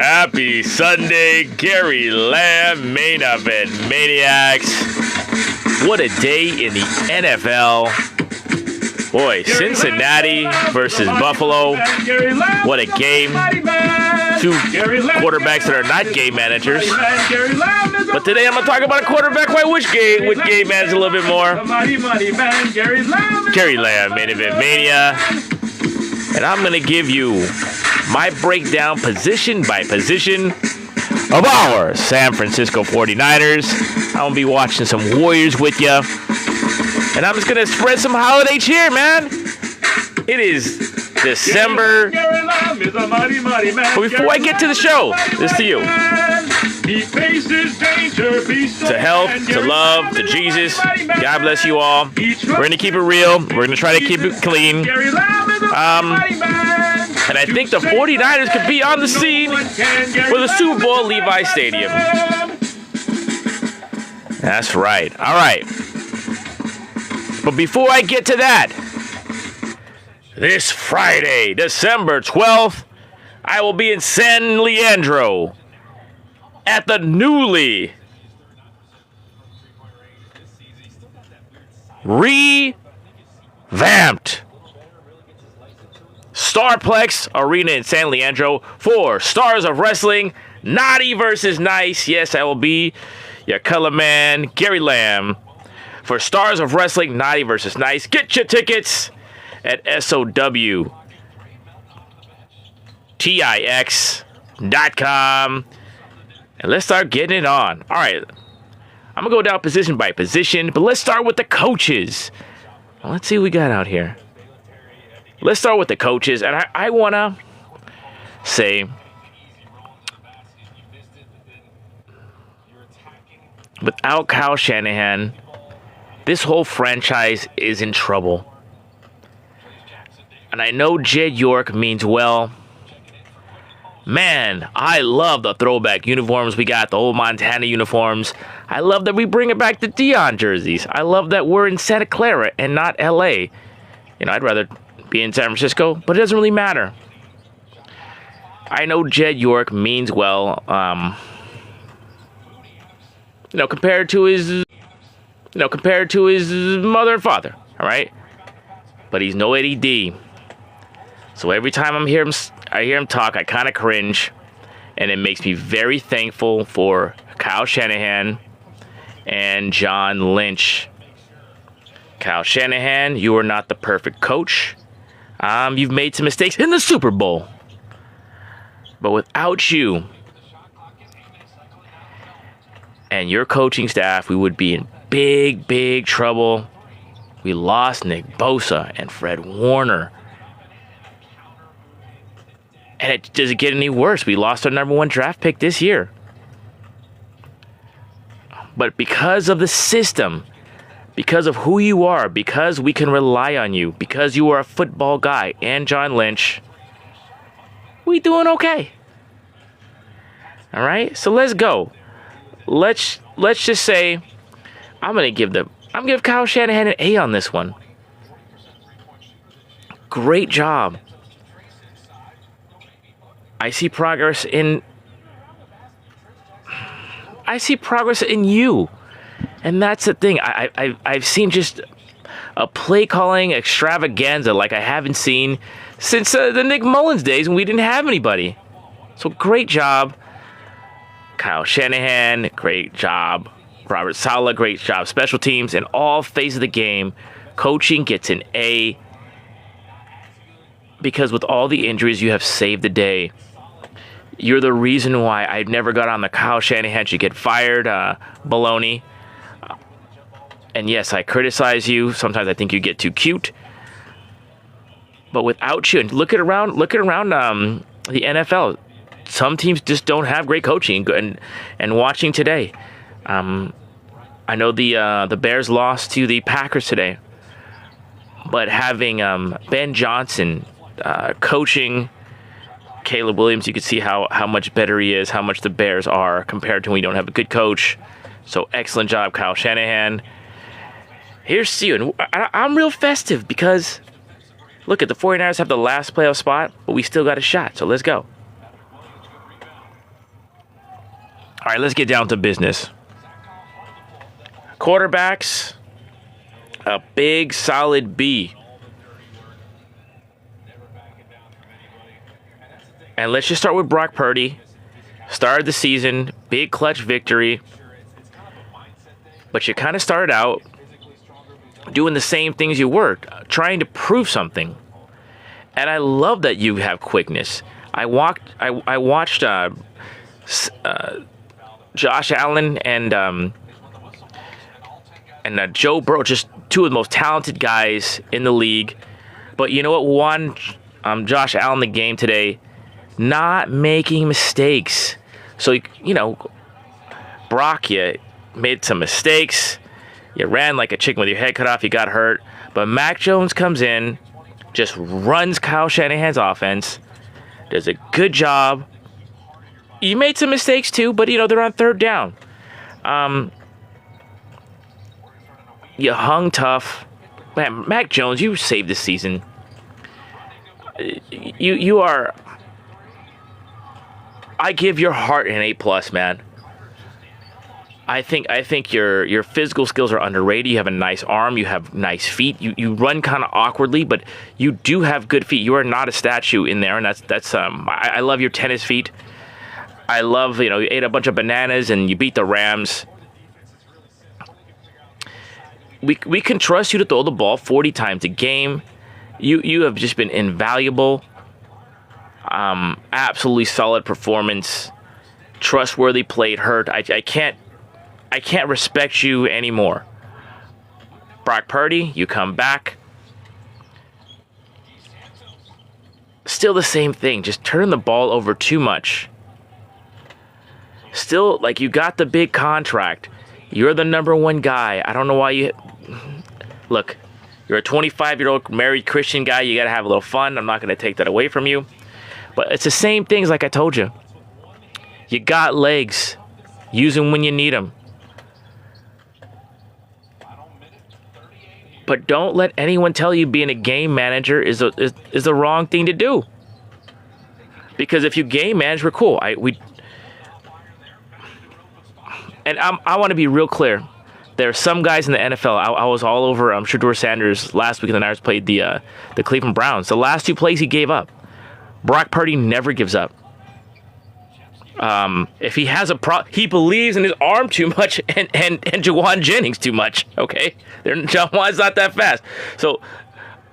Happy Sunday, Gary Lamm, main event maniacs. What a day in the NFL. Boy, Cincinnati versus Buffalo. What a game. Two quarterbacks that are not game managers. But today I'm going to talk about a quarterback who I wish would game manage a little bit more. Gary Lamm, main event mania. And I'm going to give you my breakdown position by position of our San Francisco 49ers. I'm going to be watching some Warriors with you. And I'm just going to spread some holiday cheer, man. It is December. But before I get to the show, this to you. To health, to love, to Jesus. God bless you all. We're going to keep it real. We're going to try to keep it clean. And I think the 49ers could be on the scene for the Super Bowl at Levi Stadium. That's right. All right. But before I get to that, this Friday, December 12th, I will be in San Leandro at the newly revamped Starplex Arena in San Leandro for Stars of Wrestling, Naughty versus Nice. Yes, I will be your color man, Gary Lamm, for Stars of Wrestling, Naughty versus Nice. Get your tickets at SOWTIX.com. And let's start getting it on. All right. I'm going to go down position by position, but let's start with the coaches. Well, let's see what we got out here. Let's start with the coaches. And I want to say, without Kyle Shanahan, this whole franchise is in trouble. And I know Jed York means well. Man, I love the throwback uniforms we got, the old Montana uniforms. I love that we bring it back to Deion jerseys. I love that we're in Santa Clara and not L.A. You know, I'd rather be in San Francisco, but it doesn't really matter. I know Jed York means well, compared to his mother and father, all right? But he's no Eddie D. So every time I hear him talk, I kind of cringe, and it makes me very thankful for Kyle Shanahan and John Lynch. Kyle Shanahan, you are not the perfect coach. You've made some mistakes in the Super Bowl. But without you and your coaching staff, we would be in big, big trouble. We lost Nick Bosa and Fred Warner. And it doesn't get any worse. We lost our number one draft pick this year. But because of the system, because of who you are, because we can rely on you, because you are a football guy and John Lynch, we doing okay. All right? So let's go. Let's just say I'm going to give Kyle Shanahan an A on this one. Great job. I see progress in you. And that's the thing. I've seen just a play calling extravaganza like I haven't seen since the Nick Mullins days when we didn't have anybody. So great job, Kyle Shanahan. Great job, Robert Saleh. Great job, special teams. In all phases of the game, coaching gets an A because with all the injuries, you have saved the day. You're the reason why I never got on the Kyle Shanahan should get fired baloney. And yes, I criticize you. Sometimes I think you get too cute. But without you, and look at around the NFL. Some teams just don't have great coaching. And watching today, I know the Bears lost to the Packers today. But having Ben Johnson coaching Caleb Williams, you can see how much better he is, how much the Bears are compared to when we don't have a good coach. So excellent job, Kyle Shanahan. Here's to you. And I'm real festive because, look, at the 49ers have the last playoff spot, but we still got a shot. So let's go. All right, let's get down to business. Quarterbacks, a big solid B. And let's just start with Brock Purdy. Started the season, big clutch victory. But you kind of started out doing the same things you were, trying to prove something. And I love that you have quickness. I watched Josh Allen and Joe Burrow, just two of the most talented guys in the league. But you know what won Josh Allen the game today? Not making mistakes. So, Brock, you made some mistakes. You ran like a chicken with your head cut off. You got hurt. But Mac Jones comes in, just runs Kyle Shanahan's offense, does a good job. You made some mistakes too, but, they're on third down. You hung tough. Man, Mac Jones, you saved the season. You are... I give your heart an A+, man. I think your physical skills are underrated. You have a nice arm. You have nice feet. You run kind of awkwardly, but you do have good feet. You are not a statue in there, and that's I love your tennis feet. I love you ate a bunch of bananas and you beat the Rams. We can trust you to throw the ball 40 times a game. You have just been invaluable. Absolutely solid performance. Trustworthy, played hurt. I can't respect you anymore. Brock Purdy, you come back. Still the same thing. Just turn the ball over too much. Still, you got the big contract. You're the number one guy. I don't know why you... Look, you're a 25-year-old married Christian guy. You got to have a little fun. I'm not going to take that away from you. But it's the same things like I told you. You got legs. Use them when you need them. But don't let anyone tell you being a game manager is the wrong thing to do. Because if you game manage, we're cool. I want to be real clear. There are some guys in the NFL. I was all over Shedeur Sanders last week, and the Niners played the Cleveland Browns. The last two plays he gave up. Brock Purdy never gives up. If he has he believes in his arm too much and Jawan Jennings too much. Okay, Jawan's not that fast. So,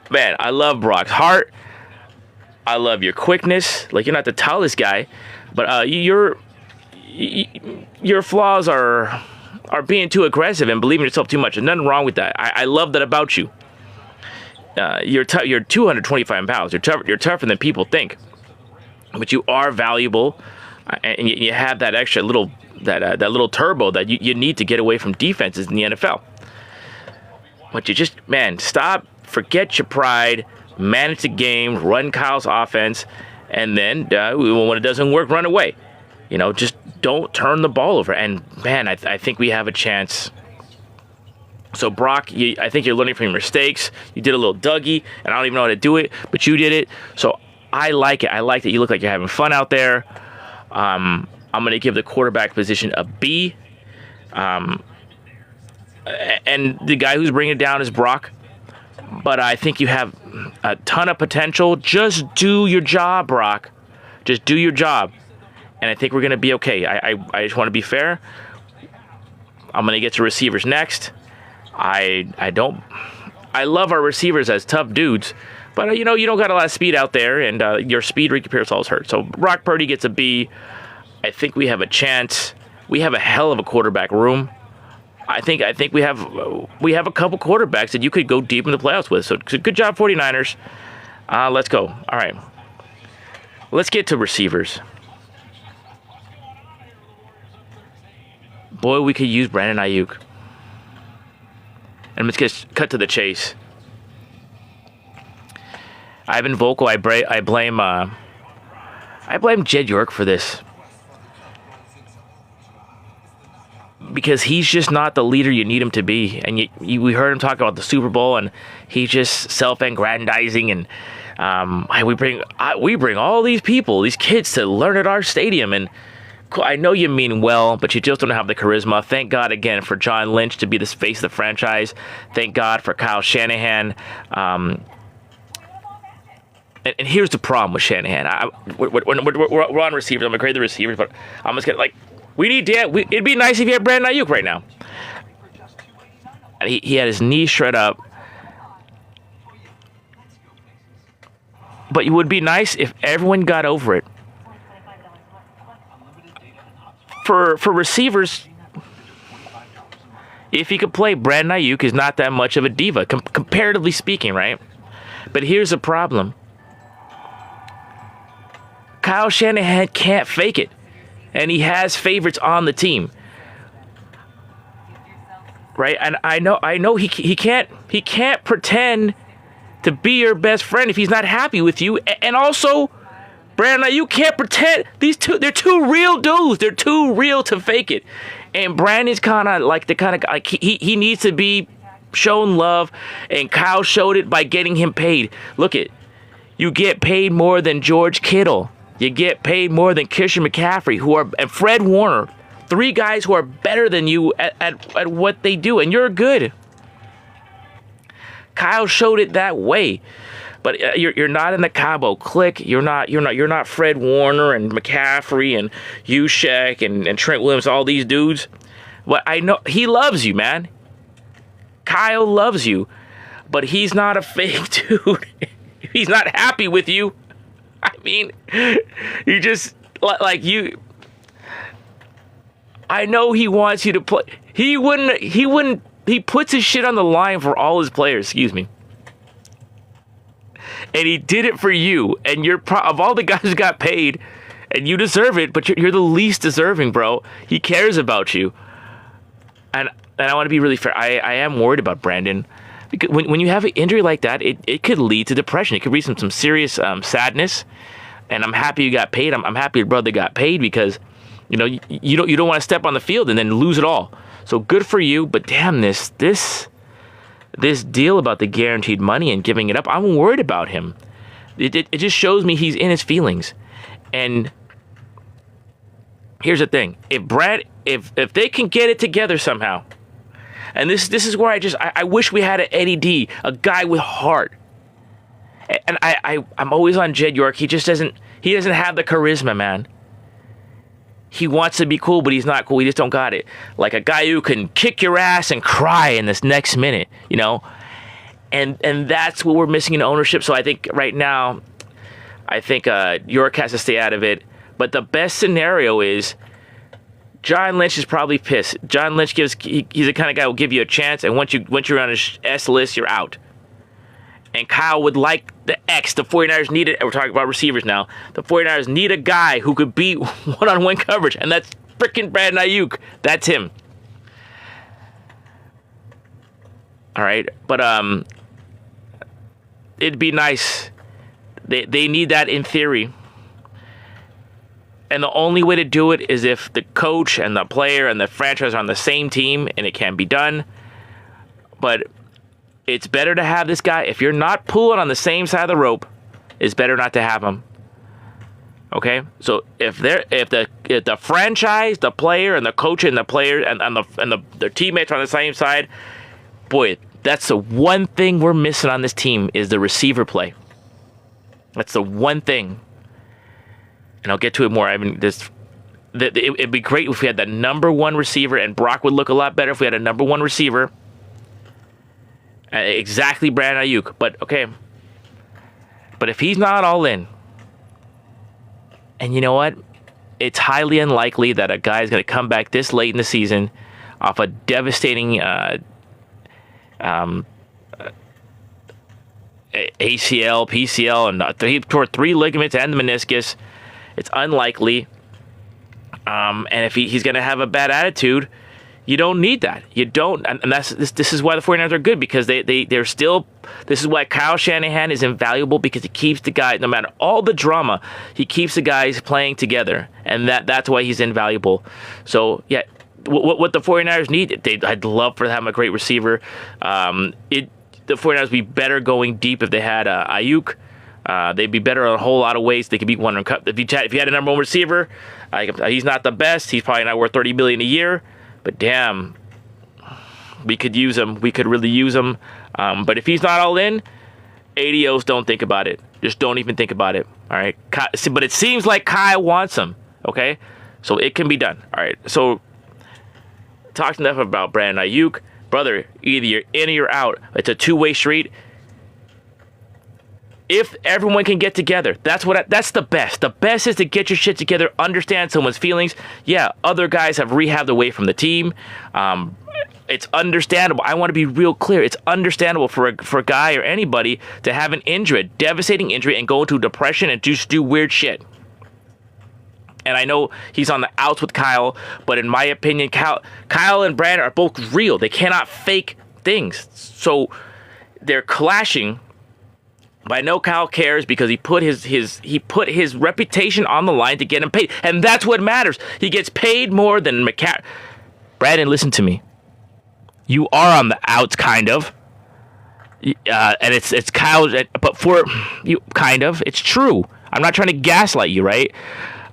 man, I love Brock's heart. I love your quickness. You're not the tallest guy, but your flaws are being too aggressive and believing yourself too much. There's nothing wrong with that. I love that about you. You're 225 pounds. You're tougher than people think, but you are valuable, and you have that extra little that little turbo that you need to get away from defenses in the NFL. But you just forget your pride, manage the game, run Kyle's offense, and then when it doesn't work, run away. Just don't turn the ball over. And man, I think we have a chance. So, Brock, I think you're learning from your mistakes. You did a little Dougie, and I don't even know how to do it, but you did it. So, I like it. I like that you look like you're having fun out there. I'm going to give the quarterback position a B. And the guy who's bringing it down is Brock. But I think you have a ton of potential. Just do your job, Brock. Just do your job. And I think we're going to be okay. I just want to be fair. I'm going to get to receivers next. I love our receivers as tough dudes, but you don't got a lot of speed out there, and your speed Ricky Pearsall's hurt. So Brock Purdy gets a B. I think we have a chance. We have a hell of a quarterback room. I think we have a couple quarterbacks that you could go deep in the playoffs with. So good job, 49ers. Let's go. All right. Let's get to receivers. Boy, we could use Brandon Ayuk. And let's get cut to the chase. I've been vocal. I blame Jed York for this, because he's just not the leader you need him to be. And we heard him talk about the Super Bowl, and he's just self-aggrandizing. And we bring all these people, these kids, to learn at our stadium, and I know you mean well, but you just don't have the charisma. Thank God again for John Lynch to be the face of the franchise. Thank God for Kyle Shanahan. And here's the problem with Shanahan. We're on receivers. I'm gonna grade the receivers, but I'm just gonna we need Dan. It'd be nice if you had Brandon Ayuk right now. And he had his knee shred up. But it would be nice if everyone got over it. For receivers, if he could play, Brandon Ayuk is not that much of a diva, comparatively speaking, right? But here's the problem. Kyle Shanahan can't fake it. And he has favorites on the team. Right? And I know he can't pretend to be your best friend if he's not happy with you. And also, Brandon Ayuk can't pretend. They're two real dudes. They're too real to fake it. And Brandon's kind of like the kind of guy, he needs to be shown love, and Kyle showed it by getting him paid. Look you get paid more than George Kittle. You get paid more than Christian McCaffrey, and Fred Warner. 3 guys who are better than you at what they do, and you're good. Kyle showed it that way. But you're not in the Cabo clique. You're not Fred Warner and McCaffrey and Juszczyk and Trent Williams, all these dudes. But I know he loves you, man. Kyle loves you, but he's not a fake dude. He's not happy with you. I mean, you just like you. I know he wants you to play. He wouldn't. He puts his shit on the line for all his players. Excuse me. And he did it for you. And you're of all the guys who got paid, and you deserve it, but you're the least deserving, bro. He cares about you. And I want to be really fair. I am worried about Brandon. Because when you have an injury like that, it could lead to depression. It could lead to some serious sadness. And I'm happy you got paid. I'm happy your brother got paid because, you don't want to step on the field and then lose it all. So good for you. But damn, this deal about the guaranteed money and giving it up, I'm worried about him. It just shows me he's in his feelings. And here's the thing: if they can get it together somehow, and this is where I wish we had an Eddie D, a guy with heart. And I'm always on Jed York. He doesn't have the charisma, man. He wants to be cool, but he's not cool. He just don't got it. Like a guy who can kick your ass and cry in this next minute, And that's what we're missing in ownership. So I think right now, York has to stay out of it. But the best scenario is John Lynch is probably pissed. John Lynch he's the kind of guy who will give you a chance, and once you're on his S list, you're out. And Kyle would like the 49ers need it. We're talking about receivers now. The 49ers need a guy who could beat one-on-one coverage, and that's freaking Brandon Ayuk. That's him. All right, but it'd be nice. They need that in theory. And the only way to do it is if the coach and the player and the franchise are on the same team, and it can be done. But it's better to have this guy. If you're not pulling on the same side of the rope, it's better not to have him. Okay? So if the franchise, the player, and the coach and the player and their teammates are on the same side, boy, that's the one thing we're missing on this team is the receiver play. That's the one thing. And I'll get to it more. I mean, it'd be great if we had the number one receiver, and Brock would look a lot better if we had a number one receiver. Exactly Brandon Ayuk. But, okay. But if he's not all in, and you know what? It's highly unlikely that a guy is going to come back this late in the season off a devastating ACL, PCL, and he tore 3 ligaments and the meniscus. It's unlikely. And if he's going to have a bad attitude, you don't need that. You don't. And this is why the 49ers are good, because they're still. This is why Kyle Shanahan is invaluable, because he keeps the guys, no matter all the drama, he keeps the guys playing together. And that's why he's invaluable. So, yeah, what the 49ers need, I'd love for them to have a great receiver. The 49ers would be better going deep if they had Ayuk. They'd be better in a whole lot of ways. They could beat one. If you had a number one receiver, he's not the best. He's probably not worth $30 million a year. But damn, we could use him. We could really use him. But if he's not all in, ADOs, don't think about it. Just don't even think about it. All right. But it seems like Kyle wants him. Okay. So it can be done. All right. So talked enough about Brandon Ayuk. Brother, either you're in or you're out. It's a two-way street. If everyone can get together, that's the best. The best is to get your shit together, understand someone's feelings. Yeah, other guys have rehabbed away from the team. It's understandable. I want to be real clear. It's understandable for a guy or anybody to have an injury, a devastating injury, and go into depression and just do weird shit. And I know he's on the outs with Kyle, but in my opinion, Kyle and Brandon are both real. They cannot fake things. So they're clashing. But I know Kyle cares because he put his reputation on the line to get him paid. And that's what matters. He gets paid more than McCaffrey. Brandon, listen to me. You are on the outs, kind of. And it's Kyle, but for you, kind of. It's true. I'm not trying to gaslight you, right?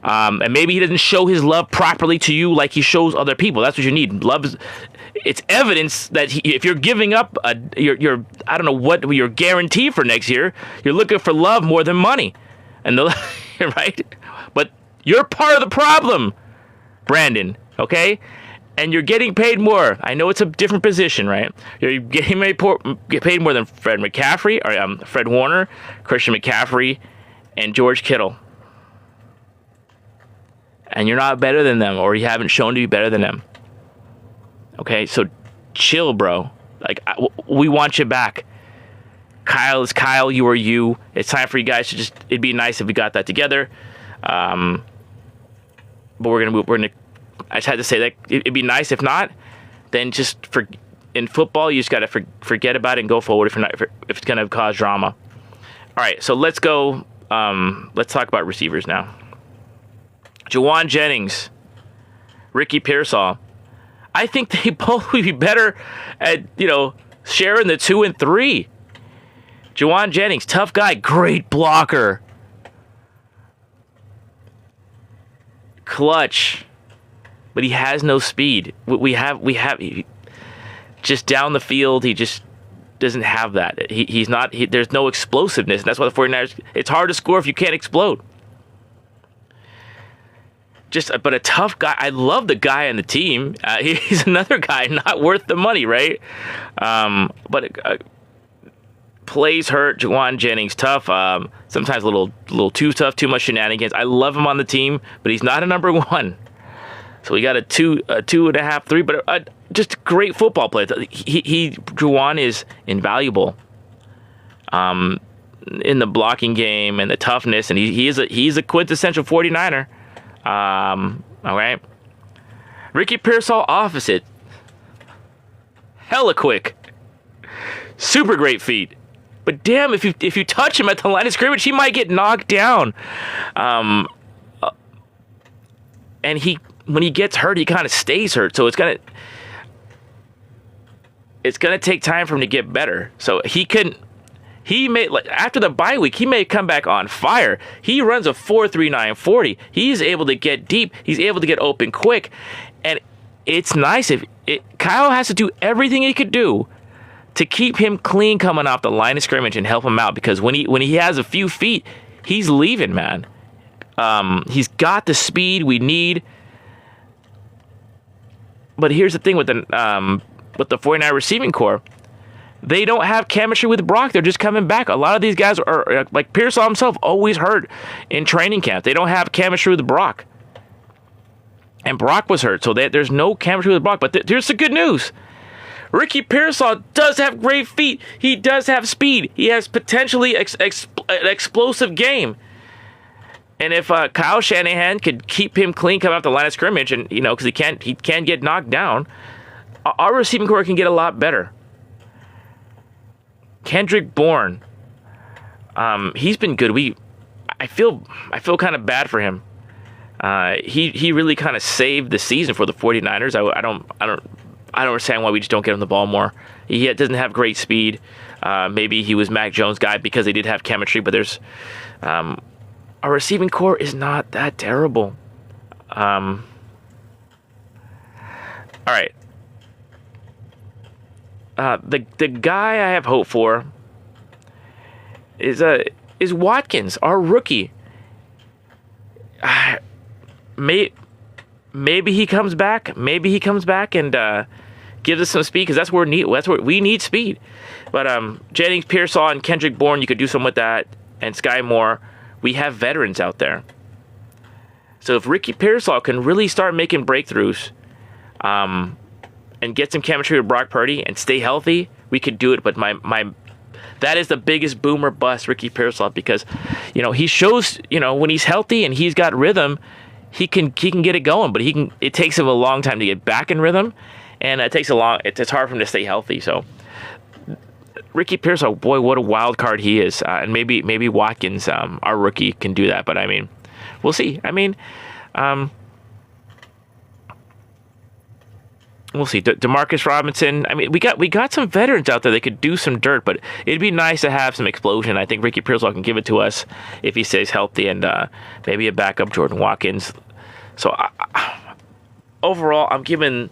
And maybe he doesn't show his love properly to you like he shows other people. That's what you need. Love is, it's evidence that if you're giving up your I don't know what your guarantee for next year, you're looking for love more than money, and right. But you're part of the problem, Brandon. Okay, and you're getting paid more. I know it's a different position, right? You're getting paid more than Fred McCaffrey or Fred Warner, Christian McCaffrey, and George Kittle. And you're not better than them, or you haven't shown to be better than them. Okay, so chill, bro. Like, we want you back. Kyle is Kyle. You are you. It's time for you guys to just. It'd be nice if we got that together. But we're gonna move. I just had to say that it'd be nice. If not, then just in football, you just gotta forget about it and go forward. If it's gonna cause drama. All right, so let's go. Let's talk about receivers now. Juwan Jennings, Ricky Pearsall. I think they both would be better at, sharing the 2 and 3. Juwan Jennings, tough guy, great blocker. Clutch. But he has no speed. We have just down the field, he just doesn't have that. He's not, there's no explosiveness. And that's why the 49ers, it's hard to score if you can't explode. But a tough guy. I love the guy on the team. He's another guy not worth the money, right? But plays hurt. Juwan Jennings, tough. Sometimes a little too tough, too much shenanigans. I love him on the team, but he's not a number one. So we got a 2.5, 3, but just a great football player. Juwan is invaluable. In the blocking game and the toughness, and he's a quintessential 49er. All right. Ricky Pearsall opposite. Hella quick. Super great feet. But damn, if you touch him at the line of scrimmage, he might get knocked down. And when he gets hurt, he kind of stays hurt. So it's gonna take time for him to get better. So he may, after the bye week, he may come back on fire. He runs a 4.39 40. He's able to get deep. He's able to get open quick. And it's nice Kyle has to do everything he could do to keep him clean coming off the line of scrimmage and help him out, because when he has a few feet, he's leaving, man. He's got the speed we need. But here's the thing with the 49 receiving core. They don't have chemistry with Brock. They're just coming back. A lot of these guys are, like Pearsall himself, always hurt in training camp. They don't have chemistry with Brock. And Brock was hurt, so there's no chemistry with Brock. But here's the good news. Ricky Pearsall does have great feet. He does have speed. He has potentially an explosive game. And if Kyle Shanahan could keep him clean coming off the line of scrimmage, and because he can't get knocked down, our receiving core can get a lot better. Kendrick Bourne, he's been good. I feel kind of bad for him. He really kind of saved the season for the 49ers. I don't understand why we just don't get him the ball more. He doesn't have great speed. Maybe he was Mac Jones' guy because they did have chemistry, but there's our receiving core is not that terrible. All right. The guy I have hope for is Watkins, our rookie. Maybe he comes back. Maybe he comes back and gives us some speed, because that's where we need speed. But Jennings, Pearsall, and Kendrick Bourne, you could do something with that, and Sky Moore. We have veterans out there. So if Ricky Pearsall can really start making breakthroughs, and get some chemistry with Brock Purdy and stay healthy, we could do it. But that is the biggest boom or bust, Ricky Pearsall, because he shows when he's healthy and he's got rhythm, he can get it going. But it takes him a long time to get back in rhythm, and it's hard for him to stay healthy. So Ricky Pearsall, boy, what a wild card he is. And maybe Watkins, our rookie, can do that. But I mean, we'll see. I mean, we'll see. Demarcus Robinson. I mean, we got some veterans out there that could do some dirt, but it'd be nice to have some explosion. I think Ricky Pearsall can give it to us if he stays healthy, and maybe a backup Jordan Watkins. So overall, I'm giving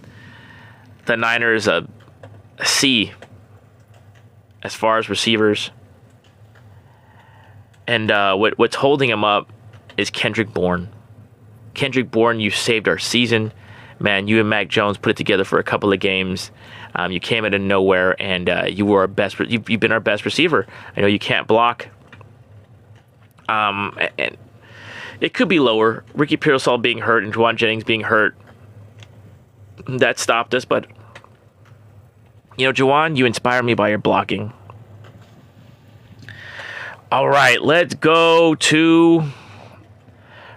the Niners a C as far as receivers. And what's holding him up is Kendrick Bourne. Kendrick Bourne, you saved our season. Man, you and Mac Jones put it together for a couple of games. You came out of nowhere, and you were our best. You've been our best receiver. I know you can't block. And it could be lower. Ricky Pearsall being hurt and Juwan Jennings being hurt, that stopped us. But Juwan, you inspire me by your blocking. All right, let's go to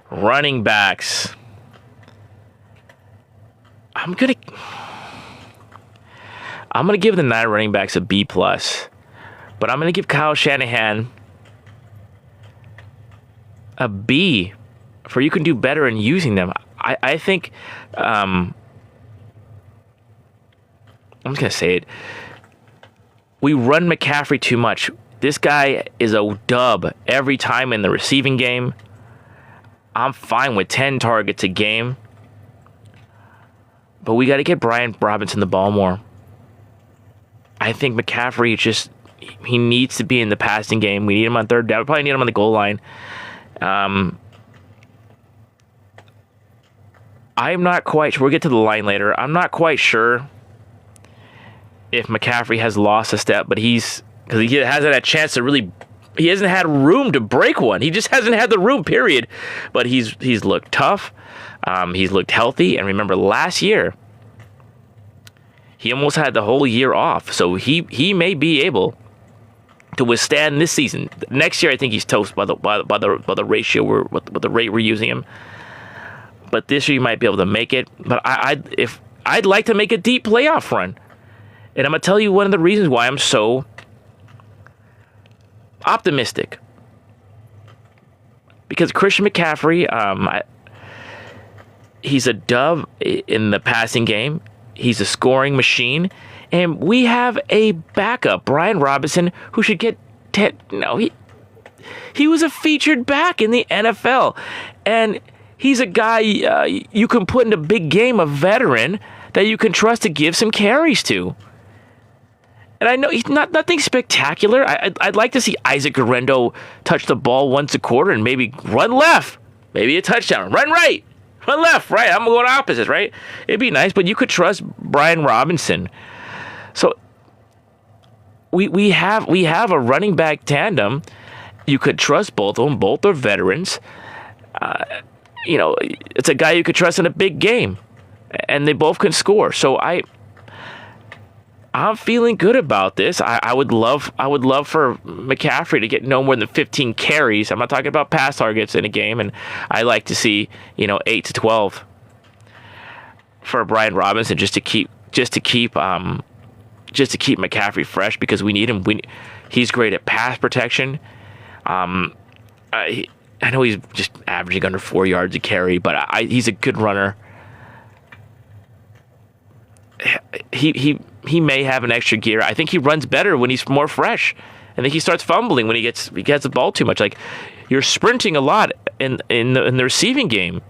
running backs. I'm gonna give the 9 running backs a B+, but I'm gonna give Kyle Shanahan a B for you can do better in using them. I think I'm just gonna say it. We run McCaffrey too much. This guy is a dub every time in the receiving game. I'm fine with 10 targets a game. But we got to get Brian Robinson the ball more. I think McCaffrey he needs to be in the passing game. We need him on third down. We probably need him on the goal line. I'm not quite sure. We'll get to the line later. I'm not quite sure if McCaffrey has lost a step, but because he hasn't had a chance to really. He hasn't had room to break one. He just hasn't had the room, period. But he's looked tough. He's looked healthy. And remember, last year, he almost had the whole year off. So he may be able to withstand this season. Next year, I think he's toast by the ratio with the rate we're using him. But this year, you might be able to make it. But I'd like to make a deep playoff run. And I'm going to tell you one of the reasons why I'm so optimistic. Because Christian McCaffrey, he's a dove in the passing game. He's a scoring machine. And we have a backup, Brian Robinson, who should get he was a featured back in the NFL. And he's a guy you can put in a big game, a veteran that you can trust to give some carries to. And I know he's nothing spectacular. I'd like to see Isaac Guerrero touch the ball once a quarter and maybe run left. Maybe a touchdown. Run right. Run left. Right. I'm going opposites, right? It'd be nice, but you could trust Brian Robinson. So we have a running back tandem. You could trust both of them. Both are veterans. It's a guy you could trust in a big game. And they both can score. So I'm feeling good about this. I would love for McCaffrey to get no more than 15 carries. I'm not talking about pass targets in a game, and I like to see 8 to 12 for Brian Robinson just to keep McCaffrey fresh, because we need him. He's great at pass protection. I know he's just averaging under 4 yards a carry, but he's a good runner. he may have an extra gear. I think he runs better when he's more fresh. I think he starts fumbling when he gets the ball too much. Like, you're sprinting a lot in the receiving game.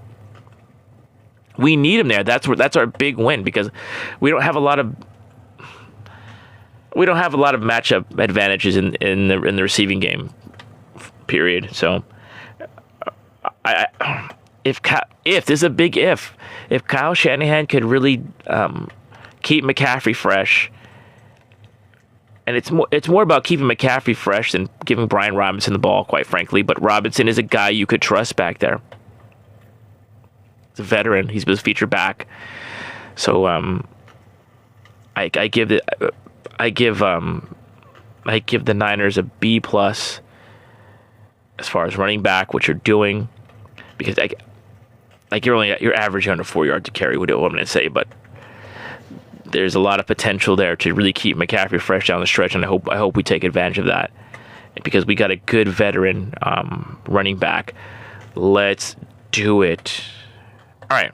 We need him there. That's our big win, because we don't have a lot of matchup advantages in the receiving game. Period. So, if this is a big if Kyle Shanahan could really keep McCaffrey fresh, and it's more about keeping McCaffrey fresh than giving Brian Robinson the ball, quite frankly. But Robinson is a guy you could trust back there. He's a veteran. He's been featured back. So I give the Niners a B+ as far as running back, what you're doing, because you're averaging under 4 yards to carry. What I'm going to say, but there's a lot of potential there to really keep McCaffrey fresh down the stretch, and I hope we take advantage of that, because we got a good veteran running back. Let's do it. All right,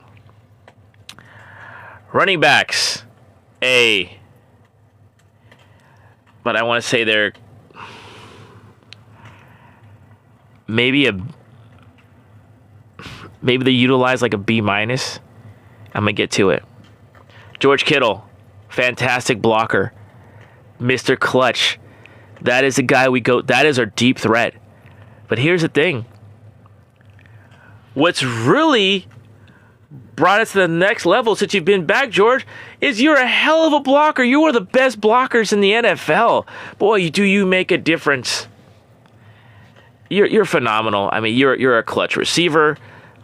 running backs, A. But I want to say they're maybe they utilize like a B-. I'm gonna get to it. George Kittle, fantastic blocker, Mr. Clutch. That is the guy that is our deep threat. But here's the thing. What's really brought us to the next level since you've been back, George, is you're a hell of a blocker. You are the best blockers in the NFL. Boy, do you make a difference. You're phenomenal. I mean, you're a clutch receiver.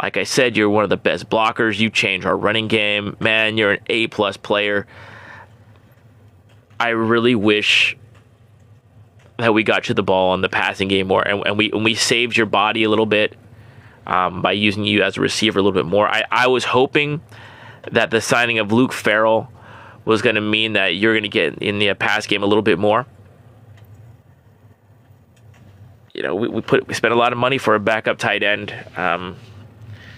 Like I said, you're one of the best blockers. You change our running game. Man, you're an A+ player. I really wish that we got you the ball in the passing game more, and we saved your body a little bit by using you as a receiver a little bit more. I was hoping that the signing of Luke Farrell was going to mean that you're going to get in the pass game a little bit more. You know, we spent a lot of money for a backup tight end, and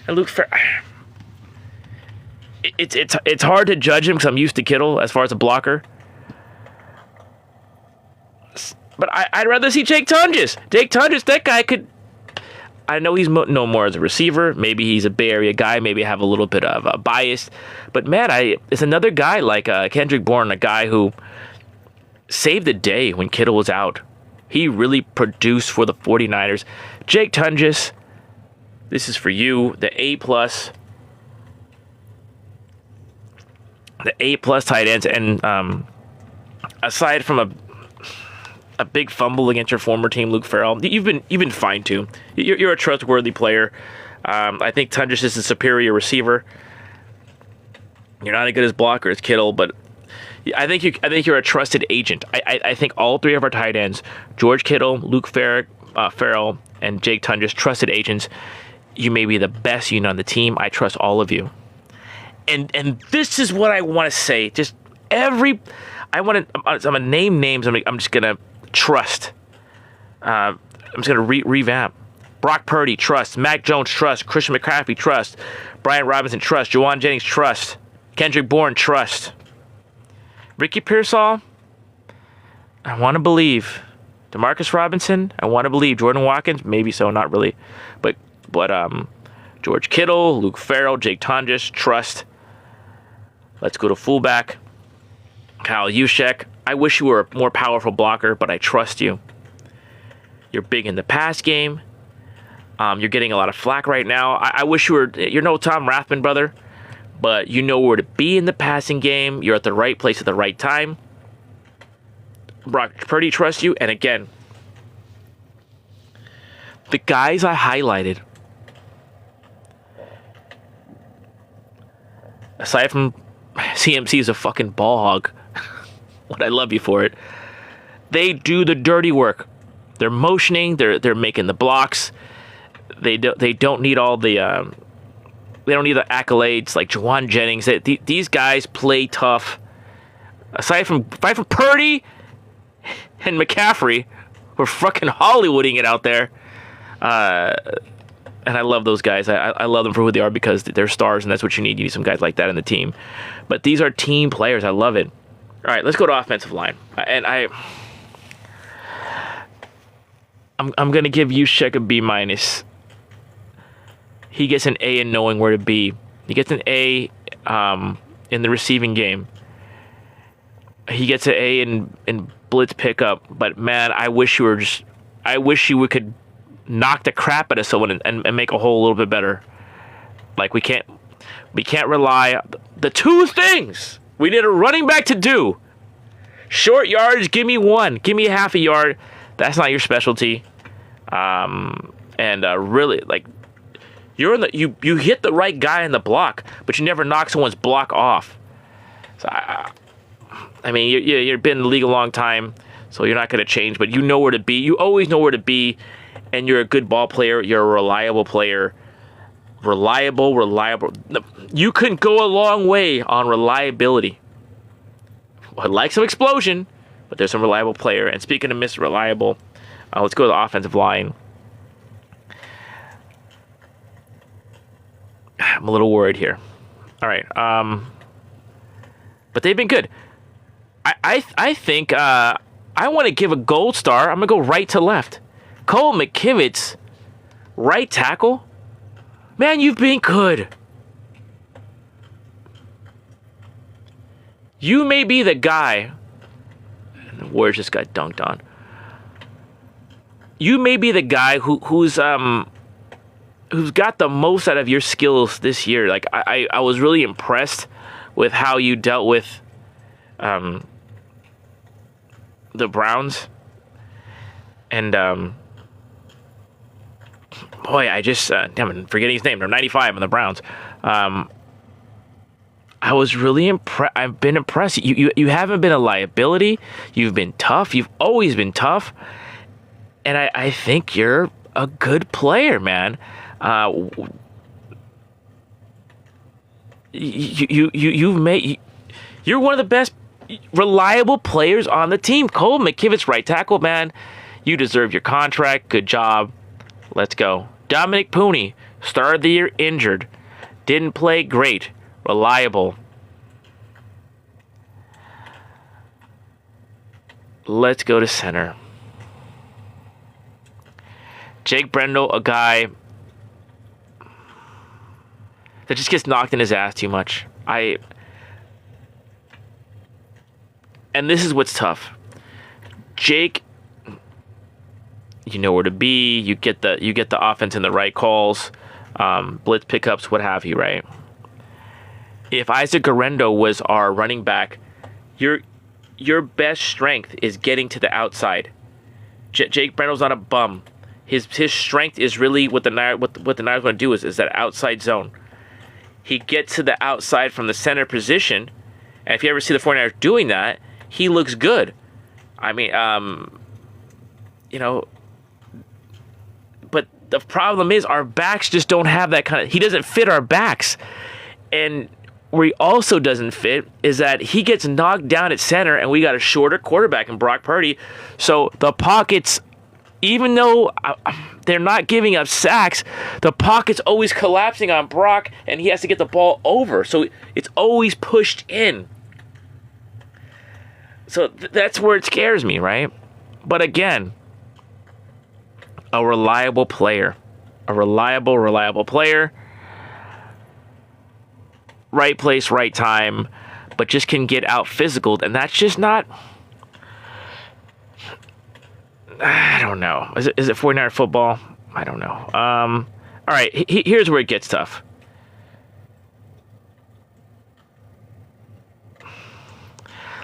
Luke Farrell. It's hard to judge him because I'm used to Kittle as far as a blocker, but I'd rather see Jake Tunges. Jake Tunges, that guy could. I know he's no more as a receiver. Maybe he's a Bay Area guy. Maybe I have a little bit of a bias, but man, it's another guy like Kendrick Bourne, a guy who saved the day when Kittle was out. He really produced for the 49ers. Jake Tunges, this is for you, the A+. The A+ tight ends. And aside from a big fumble against your former team, Luke Farrell, you've been fine too. You're a trustworthy player. I think Tunges is a superior receiver. You're not as good as blocker as Kittle, but I think you're a trusted agent. I think all three of our tight ends, George Kittle, Luke Farrell, and Jake Tunges, trusted agents. You may be the best unit on the team. I trust all of you. And this is what I want to say. I'm gonna name names. I'm just gonna trust. I'm just gonna revamp. Brock Purdy, trust. Mac Jones, trust. Christian McCaffrey, trust. Brian Robinson, trust. Juwan Jennings, trust. Kendrick Bourne, trust. Ricky Pearsall, I want to believe. Demarcus Robinson, I want to believe. Jordan Watkins, maybe so, not really. But George Kittle, Luke Farrell, Jake Tunges, trust. Let's go to fullback. Kyle Juszczyk, I wish you were a more powerful blocker, but I trust you. You're big in the pass game. You're getting a lot of flack right now. I wish you're no Tom Rathman, brother. But you know where to be in the passing game. You're at the right place at the right time. Brock Purdy trusts you. And again, the guys I highlighted, aside from CMC is a fucking ball hog, what I love you for it, they do the dirty work. They're motioning. They're making the blocks. They don't need all the. They don't need the accolades like Juwan Jennings. These guys play tough. Aside from Purdy and McCaffrey, we're fucking Hollywooding it out there. And I love those guys. I love them for who they are because they're stars, and that's what you need. You need some guys like that in the team. But these are team players. I love it. All right, let's go to offensive line. And I'm gonna give Juszczyk a B minus. He gets an A in knowing where to be. He gets an A in the receiving game. He gets an A in blitz pickup. But man, I wish you could knock the crap out of someone and make a hole a little bit better. Like we can't rely the two things we need a running back to do. Short yards, give me one. Give me half a yard. That's not your specialty. Really, like, you hit the right guy in the block, but you never knock someone's block off. So, I mean, you've been in the league a long time, so you're not going to change, but you know where to be. You always know where to be, and you're a good ball player. You're a reliable player. Reliable. You can go a long way on reliability. I'd like some explosion, but there's some reliable player. And speaking of Mr. Reliable, let's go to the offensive line. I'm a little worried here. All right. But they've been good. I think I want to give a gold star. I'm going to go right to left. Cole McKivitz, right tackle. Man, you've been good. You may be the guy. And the Warriors just got dunked on. You may be the guy who's got the most out of your skills this year. Like I was really impressed with how you dealt with the Browns. And boy, I just I'm forgetting his name. They're 95 on the Browns. I was really impressed. I've been impressed. You haven't been a liability. You've been tough. You've always been tough. And I think you're a good player, man. You're one of the best reliable players on the team. Cole McKivitz, right tackle, man. You deserve your contract. Good job. Let's go. Dominic Pooney, start of the year injured. Didn't play great. Reliable. Let's go to center. Jake Brendel, a guy that just gets knocked in his ass too much. And this is what's tough. Jake, you know where to be. You get the offense in the right calls, blitz pickups, what have you, right? If Isaac Guerrero was our running back, your best strength is getting to the outside. Jake Brendel's not a bum. His strength is really what the Niners going to do is that outside zone. He gets to the outside from the center position, and if you ever see the 49ers doing that, he looks good. I mean, but the problem is our backs just don't have that kind of. He doesn't fit our backs, and where he also doesn't fit is that he gets knocked down at center, and we got a shorter quarterback in Brock Purdy, so the pockets. Even though they're not giving up sacks, the pocket's always collapsing on Brock, and he has to get the ball over. So it's always pushed in. So that's where it scares me, right? But again, a reliable player. A reliable player. Right place, right time, but just can get out physical, and that's just not... I don't know. Is it 49er football? I don't know. All right, here's where it gets tough.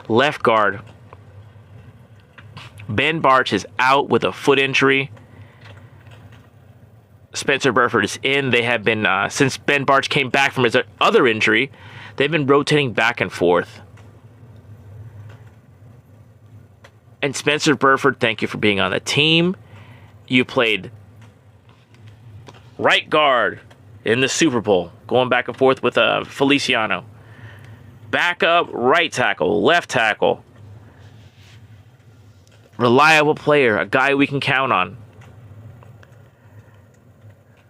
Left guard. Ben Barch is out with a foot injury. Spencer Burford is in. They have been, since Ben Barch came back from his other injury, they've been rotating back and forth. And Spencer Burford, thank you for being on the team. You played right guard in the Super Bowl, going back and forth with Feliciano. Backup, right tackle, left tackle. Reliable player, a guy we can count on.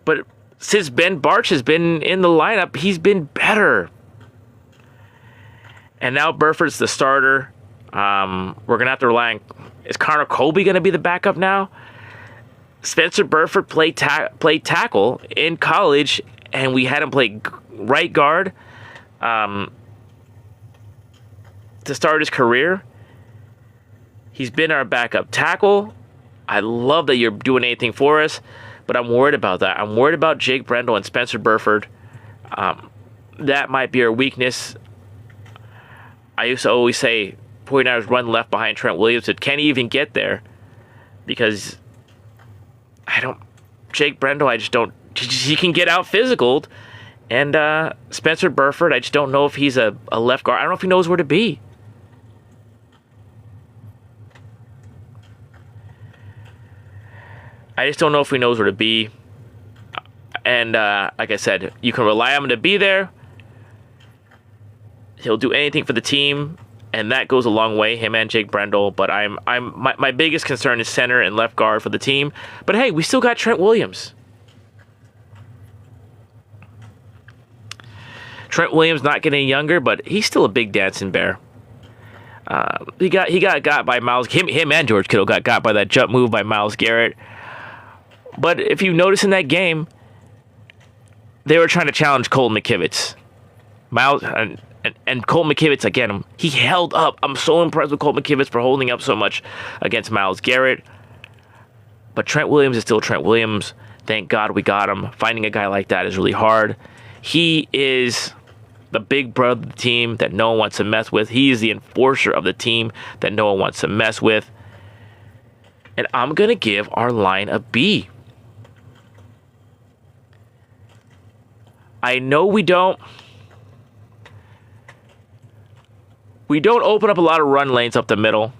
But since Ben Barch has been in the lineup, he's been better. And now Burford's the starter. We're going to have to rely on... Is Connor Colby going to be the backup now? Spencer Burford played tackle in college, and we had him play right guard to start his career. He's been our backup tackle. I love that you're doing anything for us, but I'm worried about that. I'm worried about Jake Brendel and Spencer Burford. That might be our weakness. I used to always say 49ers run left behind Trent Williams, but can he even get there? Because Jake Brendel, I just don't, he can get out physicaled. And Spencer Burford, I just don't know if he's a left guard. I don't know if he knows where to be. I just don't know if he knows where to be. And like I said, you can rely on him to be there. He'll do anything for the team, and that goes a long way, him and Jake Brendel. But my biggest concern is center and left guard for the team. But hey, we still got Trent Williams. Trent Williams not getting younger, but he's still a big dancing bear. He got by Myles. Him and George Kittle got by that jump move by Myles Garrett. But if you notice in that game, they were trying to challenge Colton McKivitz. Myles and Colton McKivitz, again, he held up. I'm so impressed with Colton McKivitz for holding up so much against Myles Garrett. But Trent Williams is still Trent Williams. Thank God we got him. Finding a guy like that is really hard. He is the big brother of the team that no one wants to mess with. He is the enforcer of the team that no one wants to mess with. And I'm going to give our line a B. I know we don't open up a lot of run lanes up the middle.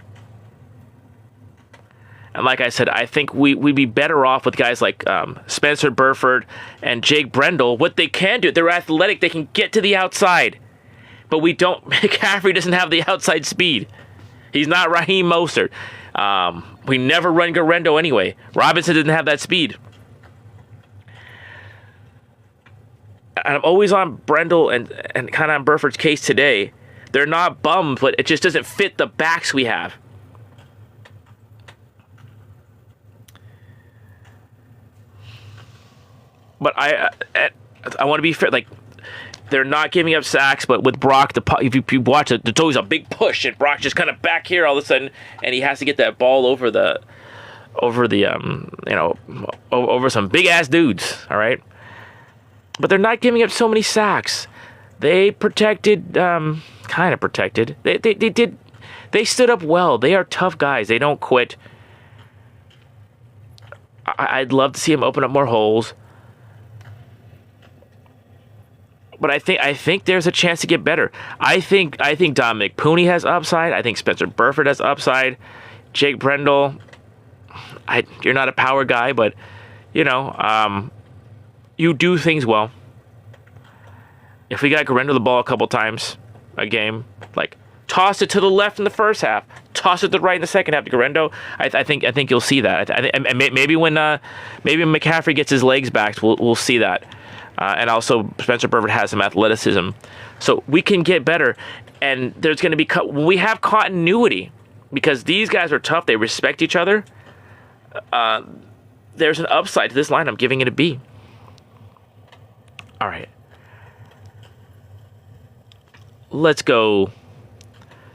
And like I said, I think we'd be better off with guys like Spencer Burford and Jake Brendel. What they can do, they're athletic, they can get to the outside. But we don't, McCaffrey doesn't have the outside speed. He's not Raheem Mostert. We never run Garendo anyway. Robinson didn't have that speed. I'm always on Brendel and kind of on Burford's case today. They're not bums, but it just doesn't fit the backs we have. But I want to be fair. Like, they're not giving up sacks, but with Brock, if you watch it, there's always a big push, and Brock just kind of back here all of a sudden, and he has to get that ball over some big ass dudes. All right. But they're not giving up so many sacks. They protected, kind of protected. They stood up well. They are tough guys. They don't quit. I'd love to see them open up more holes. But I think there's a chance to get better. I think Dominic Pooney has upside. I think Spencer Burford has upside. Jake Brendel, you're not a power guy, but you do things well. If we got Garendo the ball a couple times a game, like toss it to the left in the first half, toss it to the right in the second half to Garendo, I think you'll see that. And maybe when McCaffrey gets his legs back, we'll see that. And also Spencer Burford has some athleticism, so we can get better. And there's going to be we have continuity because these guys are tough. They respect each other. There's an upside to this line. I'm giving it a B. All right. Let's go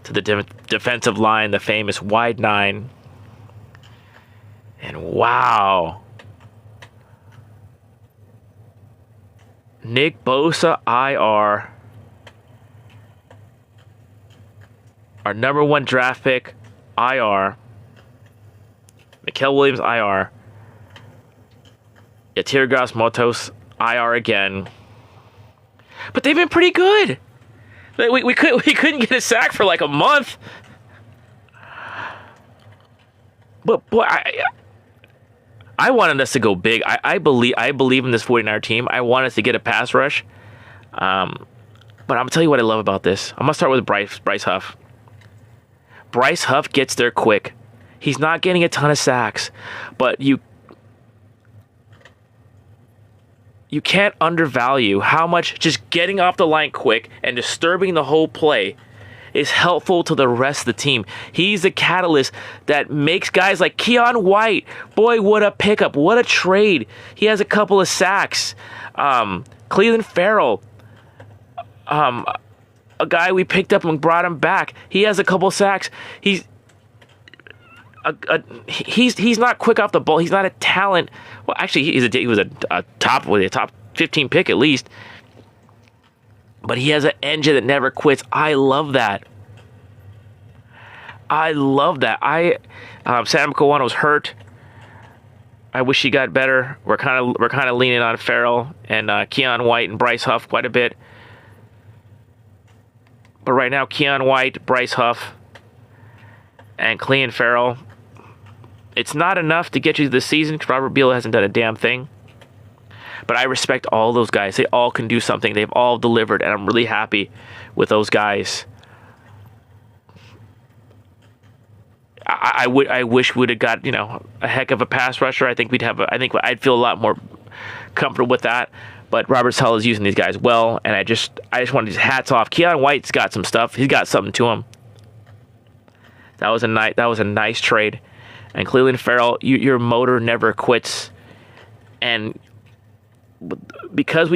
to the defensive line, the famous wide nine. And wow. Nick Bosa, IR. Our number one draft pick, IR. Mikael Williams, IR. Yatir Gross-Matos, IR again. But they've been pretty good. We couldn't get a sack for like a month. But boy, I wanted us to go big. I believe in this 49er team. I want us to get a pass rush. But I'm gonna tell you what I love about this. I'm gonna start with Bryce Huff. Bryce Huff gets there quick. He's not getting a ton of sacks, but you can't undervalue how much just getting off the line quick and disturbing the whole play is helpful to the rest of the team. He's the catalyst that makes guys like Keon White, boy, what a pickup, what a trade. He has a couple of sacks. Cleveland Farrell, a guy we picked up and brought him back. He has a couple of sacks. He's not quick off the ball. He's not a talent. Well, actually, he was a top 15 pick at least. But he has an engine that never quits. I love that. Sam Kawano's hurt. I wish he got better. We're kind of leaning on Farrell and Keon White and Bryce Huff quite a bit. But right now, Keon White, Bryce Huff, and Clean Farrell. It's not enough to get you to the season because Robert Beal hasn't done a damn thing. But I respect all those guys. They all can do something. They've all delivered, and I'm really happy with those guys. I wish we'd have got a heck of a pass rusher. I think I'd feel a lot more comfortable with that. But Robert Saleh is using these guys well, and I just wanted his hats off. Keon White's got some stuff. He's got something to him. That was a nice trade. And Cleveland Farrell, your motor never quits. And because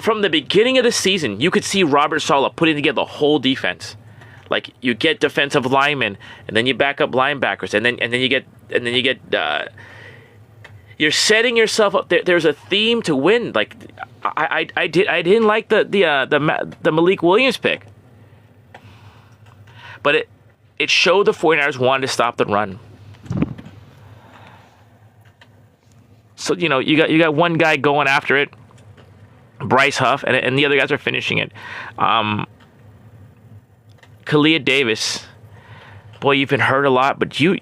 from the beginning of the season, you could see Robert Saleh putting together the whole defense. Like you get defensive linemen, and then you back up linebackers, and then you get you're setting yourself up. There's a theme to win. Like I didn't like the Malik Williams pick, but it showed the 49ers wanted to stop the run. So you got one guy going after it, Bryce Huff, and the other guys are finishing it. Kalia Davis, boy, you've been hurt a lot, but your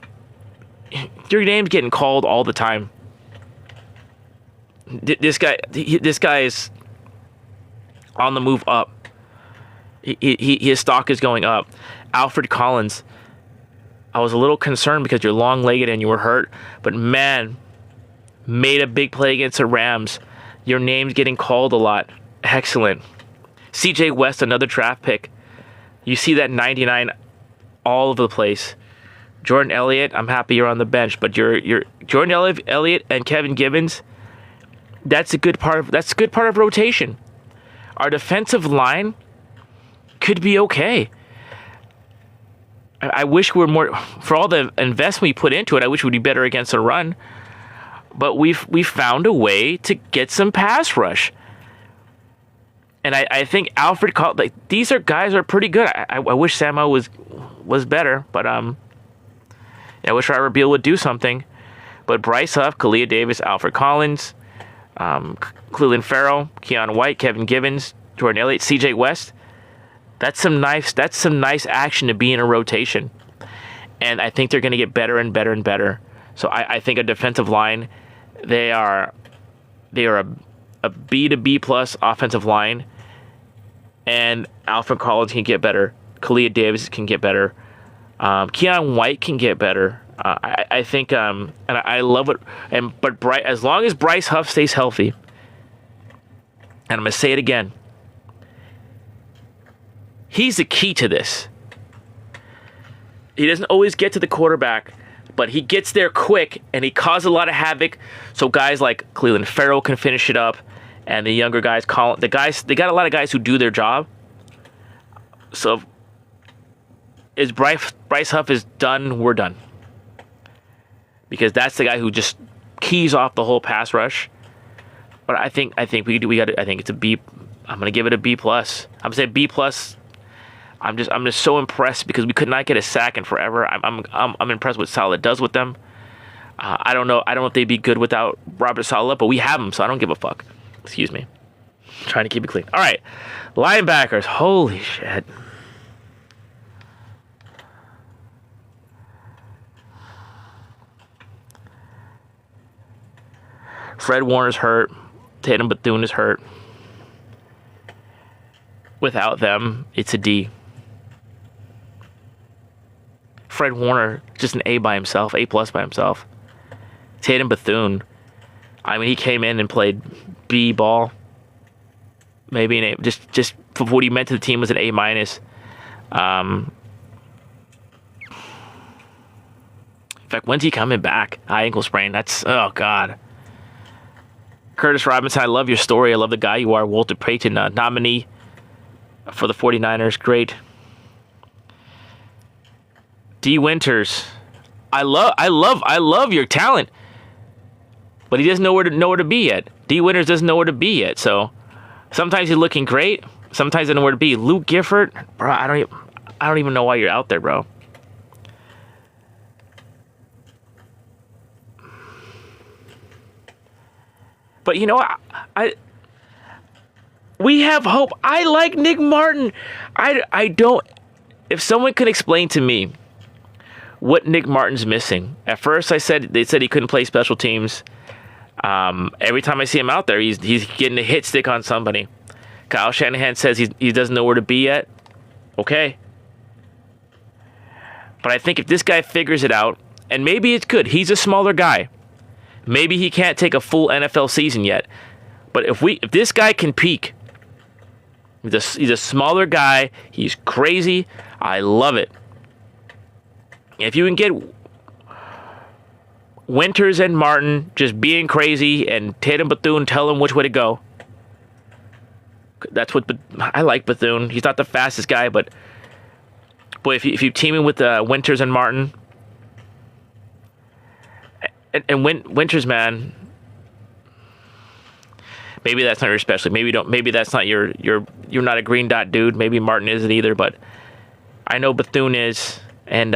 name's getting called all the time. This guy is on the move up. His stock is going up. Alfred Collins, I was a little concerned because you're long-legged and you were hurt, but man, made a big play against the Rams. Your name's getting called a lot. Excellent. C.J. West, another draft pick. You see that 99 all over the place. Jordan Elliott, I'm happy you're on the bench, but you're Jordan Elliott and Kevin Gibbons. That's a good part of rotation. Our defensive line could be okay. I wish we were more, for all the investment we put into it, I wish we'd be better against the run. But we've found a way to get some pass rush. And I think Alfred called, these are guys are pretty good. I wish Samo was better, but I wish Robert Beal would do something. But Bryce Huff, Kalia Davis, Alfred Collins, Cleveland Farrell, Keon White, Kevin Gibbons, Jordan Elliott, C.J. West. That's some nice action to be in a rotation. And I think they're going to get better and better and better. So I think a defensive line, they are a B to B plus offensive line. And Alfred Collins can get better. Kalia Davis can get better. Keon White can get better. I think, and I love it. But as long as Bryce Huff stays healthy, and I'm going to say it again, he's the key to this. He doesn't always get to the quarterback, but he gets there quick, and he causes a lot of havoc. So guys like Cleveland Farrell can finish it up, and the younger guys, they got a lot of guys who do their job. So is Bryce Huff is done, we're done. Because that's the guy who just keys off the whole pass rush. But I think I think it's a B. I'm gonna give it a B plus. I'm gonna say B plus. I'm just so impressed because we could not get a sack in forever. I'm impressed with what Saleh does with them. I don't know if they'd be good without Robert Saleh, but we have him, so I don't give a fuck. Excuse me. I'm trying to keep it clean. All right, linebackers. Holy shit. Fred Warner's hurt. Tatum Bethune is hurt. Without them, it's a D. Fred Warner, just an A by himself, A plus by himself. Tatum Bethune, I mean, he came in and played B ball. Maybe an A, just for what he meant to the team was an A minus. In fact, when's he coming back? High ankle sprain. That's, oh God. Curtis Robinson, I love your story. I love the guy you are. Walter Payton, nominee for the 49ers. Great. D. Winters, I love your talent, but he doesn't know where to be yet. D. Winters doesn't know where to be yet. So sometimes he's looking great. Sometimes he doesn't know where to be. Luke Gifford, bro, I don't even know why you're out there, bro. But you know what? We have hope. I like Nick Martin. I don't. If someone could explain to me what Nick Martin's missing. At first, they said he couldn't play special teams. Every time I see him out there, he's getting a hit stick on somebody. Kyle Shanahan says he doesn't know where to be yet. Okay. But I think if this guy figures it out, and maybe it's good. He's a smaller guy. Maybe he can't take a full NFL season yet. But if this guy can peak, he's a smaller guy. He's crazy. I love it. If you can get Winters and Martin just being crazy and Tatum Bethune tell him which way to go. That's what I like Bethune. He's not the fastest guy, but boy, if you team him with Winters and Martin, and Winters, man, maybe that's not your specialty. Maybe that's not you're not a green dot dude. Maybe Martin isn't either, but I know Bethune is, and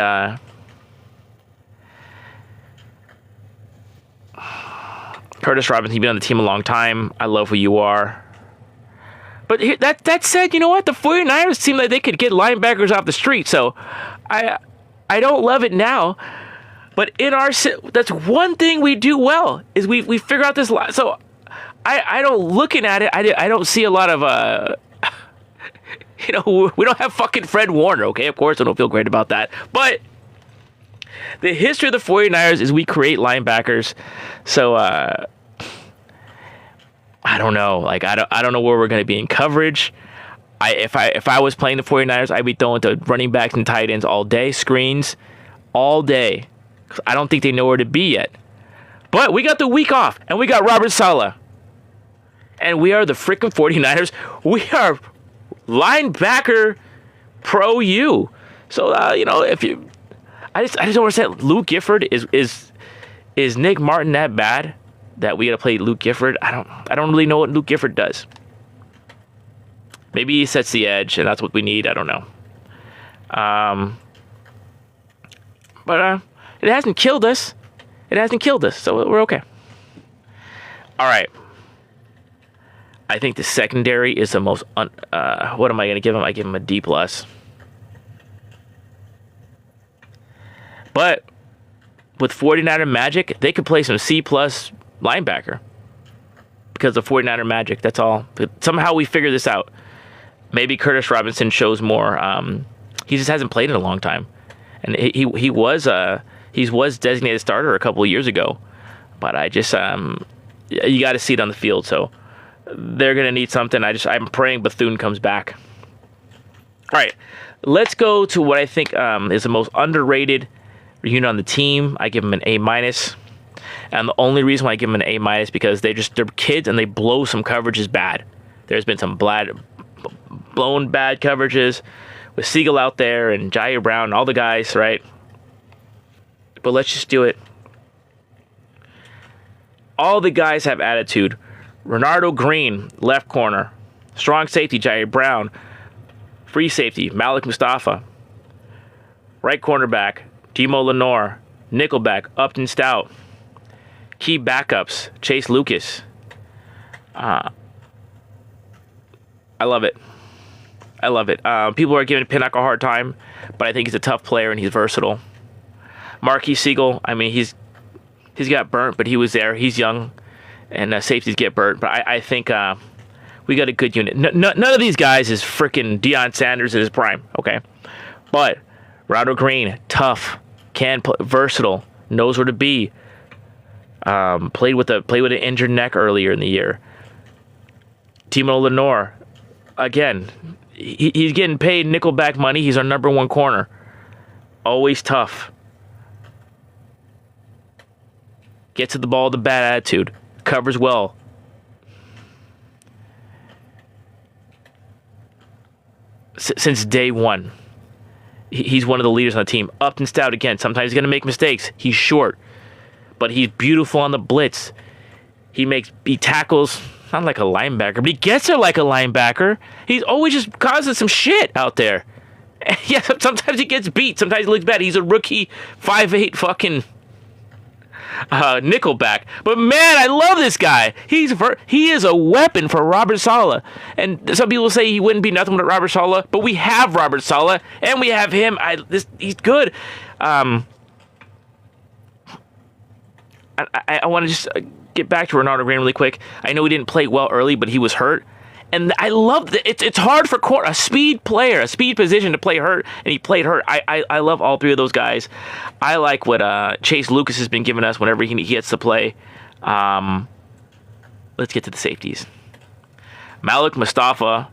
Curtis Robinson, you've been on the team a long time. I love who you are. But that said, you know what? The 49ers seem like they could get linebackers off the street. So I don't love it now. But that's one thing we do well is we figure out this line. So I don't, looking at it, I don't see a lot of we don't have fucking Fred Warner, okay? Of course, I don't feel great about that. But the history of the 49ers is we create linebackers. So I don't know. Like I don't know where we're going to be in coverage. If I was playing the 49ers, I'd be throwing to running backs and tight ends all day, screens all day. I don't think they know where to be yet. But we got the week off, and we got Robert Saleh. And we are the freaking 49ers. We are linebacker pro U. So, if you... I just don't understand. Luke Gifford, is Nick Martin that bad that we got to play Luke Gifford? I don't really know what Luke Gifford does. Maybe he sets the edge, and that's what we need. I don't know. But it hasn't killed us. So we're okay. All right. I think the secondary is the most... what am I going to give him? I give him a D+. But with 49er Magic, they could play some C+ linebacker. Because of 49er Magic, that's all. But somehow we figure this out. Maybe Curtis Robinson shows more. He just hasn't played in a long time. And he was designated starter a couple of years ago. But I just... you got to see it on the field, so... They're going to need something. I'm praying Bethune comes back. All right. Let's go to what I think is the most underrated unit on the team. I give them an A-. And the only reason why I give them an A- because they're kids and they blow some coverages bad. There's been some blown bad coverages with Siegel out there and Jair Brown and all the guys, right? But let's just do it. All the guys have attitude. Renardo Green, left corner. Strong safety, Jair Brown. Free safety, Malik Mustafa. Right cornerback, Timo Lenore. Nickelback, Upton Stout. Key backups, Chase Lucas. I love it. People are giving Pinnock a hard time, but I think he's a tough player and he's versatile. Marquis Siegel, I mean, he's got burnt, but he was there. He's young. And safeties get burnt. But I think we got a good unit. None of these guys is freaking Deion Sanders in his prime, okay? But Renardo Green, tough, versatile, knows where to be. Played with an injured neck earlier in the year. Timo Lenore, again, he's getting paid nickelback money. He's our number one corner. Always tough. Gets to the ball with a bad attitude. Covers well. Since day one, he's one of the leaders on the team. Up and stout again. Sometimes he's going to make mistakes. He's short. But he's beautiful on the blitz. He tackles, not like a linebacker, but he gets there like a linebacker. He's always just causing some shit out there. Yeah, sometimes he gets beat. Sometimes he looks bad. He's a rookie 5'8" fucking nickelback. But man, I love this guy. He is a weapon for Robert Saleh. And some people say he wouldn't be nothing but Robert Saleh, but we have Robert Saleh and we have him. He's good. I want to just get back to Renaldo Green really quick. I know he didn't play well early, but he was hurt. And I love that it's hard for a speed player, a speed position to play hurt, and he played hurt. I love all three of those guys. I like what Chase Lucas has been giving us whenever he gets to play. Let's get to the safeties. Malik Mustafa,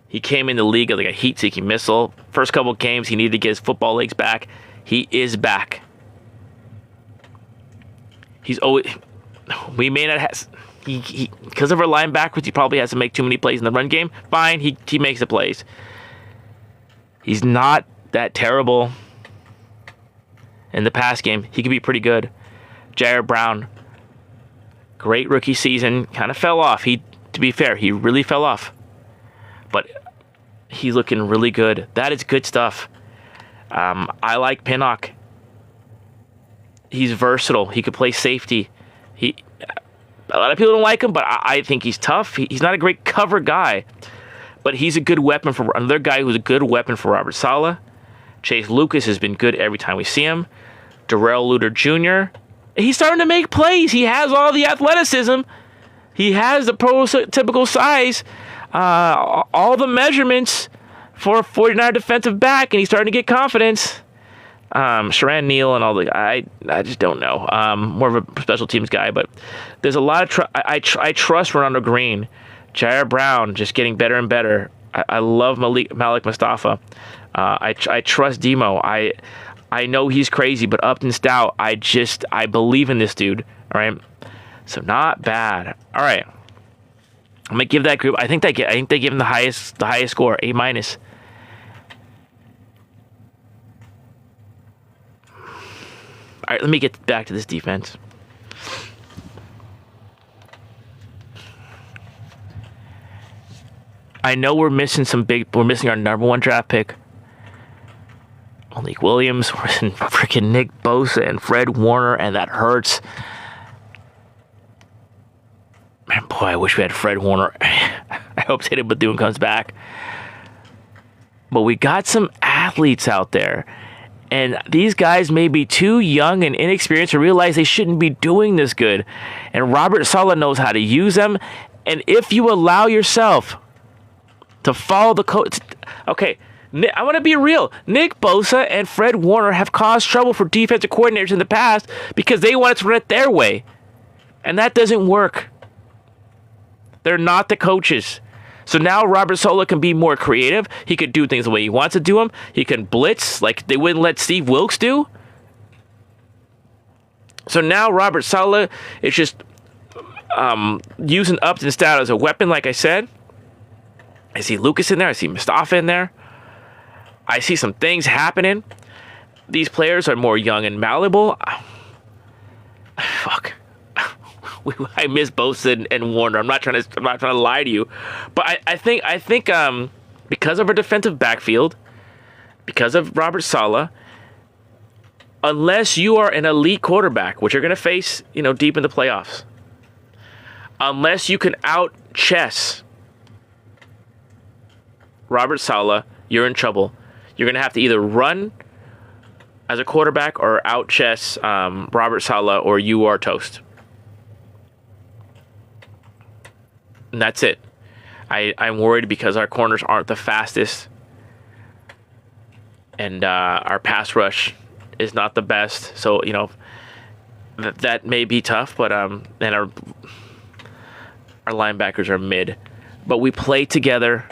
he came in the league like a heat-seeking missile. First couple games, he needed to get his football legs back. He is back. He's always... We may not have... He because of our linebackers, he probably has to make too many plays in the run game. Fine, he makes the plays. He's not that terrible in the pass game. He could be pretty good. Jair Brown, great rookie season, kind of fell off. To be fair, he really fell off. But he's looking really good. That is good stuff. I like Pinnock. He's versatile. He could play safety. A lot of people don't like him, but I think he's tough. He's not a great cover guy, but he's a good weapon for another guy who's a good weapon for Robert Saleh. Chase Lucas has been good every time we see him. Darrell Luter Jr. He's starting to make plays. He has all the athleticism. He has the prototypical size, all the measurements for a 49 defensive back, and he's starting to get confidence. Sharan Neal and all the I just don't know. More of a special teams guy, but there's a lot of I trust Renaldo Green, Jair Brown just getting better and better. I love Malik Mustafa. I trust Demo. I know he's crazy, but up and stout. I believe in this dude. All right, so not bad. All right, I'm gonna give that group. I think they give him the highest score, A-. All right, let me get back to this defense. I know we're missing our number one draft pick, Malik Williams. We're missing freaking Nick Bosa and Fred Warner, and that hurts. Man, boy, I wish we had Fred Warner. I hope Tatum Bethune comes back. But we got some athletes out there. And these guys may be too young and inexperienced to realize they shouldn't be doing this good. And Robert Saleh knows how to use them. And if you allow yourself to follow the coach... Okay, I want to be real. Nick Bosa and Fred Warner have caused trouble for defensive coordinators in the past because they wanted to run it their way. And that doesn't work. They're not the coaches. So now Robert Saleh can be more creative. He could do things the way he wants to do them. He can blitz like they wouldn't let Steve Wilkes do. So now Robert Saleh is just using up and stout as a weapon, like I said. I see Lucas in there. I see Mustafa in there. I see some things happening. These players are more young and malleable. Fuck. I miss Bosa and Warner. I'm not trying to lie to you, but I think because of our defensive backfield, because of Robert Saleh, unless you are an elite quarterback, which you're going to face, deep in the playoffs, unless you can out chess Robert Saleh, you're in trouble. You're going to have to either run as a quarterback or out chess Robert Saleh, or you are toast. And that's it. I'm worried because our corners aren't the fastest. And our pass rush is not the best. So, that may be tough. But and our linebackers are mid. but we play together.